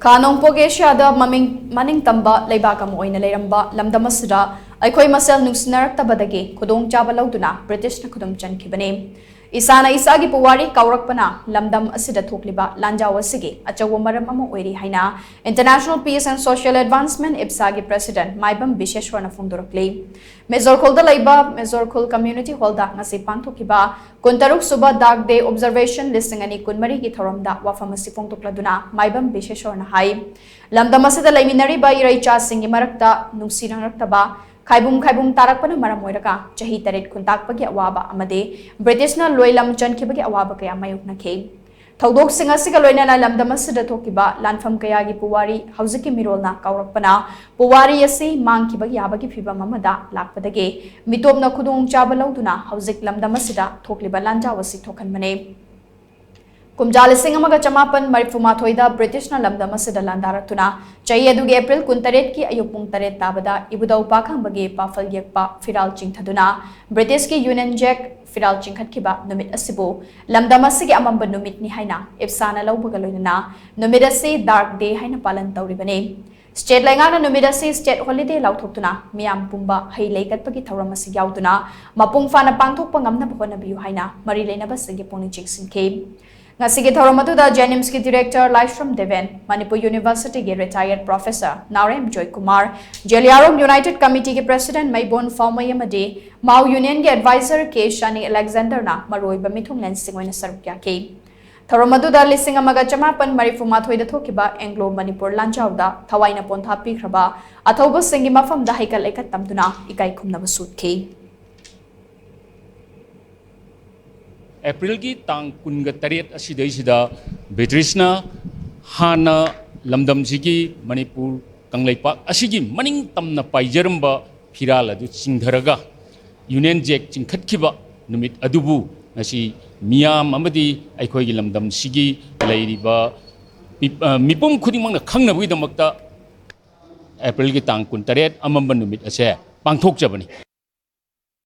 nongpok Asia maning tamba leibak oina Leiramba Lamdam Asida Akhoi Masel Nungsinaraktaba Dagi khudong chaba louduna British na Khudum Chankhibani ishagi puwari kaorakpa Lamdam Asida thokliba lanjao asigi achouba maram oiri haina International Peace and Social Advancement IPSA President Maibam Bisheshor na phongdorakli Mezor Khulda Leiba Mezor Khul Community Holda ngasi pangthokiba kuntaruk suba Dag Day Observation listing ani kunmari ki thoramda wafamasi phongdokladuna Maibam Bisheshor na hai Lamdam Asida laiminariba iraicha singi marakta nungshinaraktaba Khudum tarakpana maram oiraka chahi taret khuntakpagi awaba amade Britishna loilam chankhibagi awaba kaya mayoknakhe Thodok singasiga loinana Lamdam Asida thokiba lanfam kayagi puwari hauziki mirolna kaorakpana puwari asi mangkibagi yabagi phibam amada lakpadage mitopna khudong chaba louduna hauzik Lamdam Asida thokliba lanjao asi thokhanmane Kumjali Singamaga Chamapan Marifumathoida British na Lamdam Asida Landaratuna Chahi adugi April kuntaret ki ayupung taret tabada ibudau pakhang bagi pafal yakpa firal chingthaduna British ki Union Jack firal chingkhatkiba numit asibu Lamdam Asigi amamba numit ni haina IPSA na laubaga loinana numit asi dark day haina palan tauribane State Langana numidasi state holiday lauthokuna miyam pumba hai leikatpagi thauramasi yauduna mapung fana pangthokpa ngamna bhona biyu haina mari leinaba sigi poni chingsinke Ngasigi thauramatuda Jenims ki director Leiramba Lamdam Manipur University ki retired professor Narem Joy Kumar Jeliarom United Committee ki president Maibon Faumayamade Mau Union ki advisor ke Shani Alexander na maroiba mithung lensing oina sarukya ke Thauramatuda lising amaga chamapan marifumathoida thokiba Anglo Manipur lanjao da thawaina pontha pikhraba achouba singi mafam da haikal ekat tamduna ikai khumnaba sutke April ki tang kunga taret asida Betrishna hana lamdam sigi Manipur kanglaipak asigi maning tamna paijaramba firala du singdharaga Union Jack chingkhatkiba numit adubu nasi miyam amadi akhoi gi lamdam sigi leiriba mipum khudimangna khangnabuidamakta April ki tang kun taret amamba numit ase pangthok jabani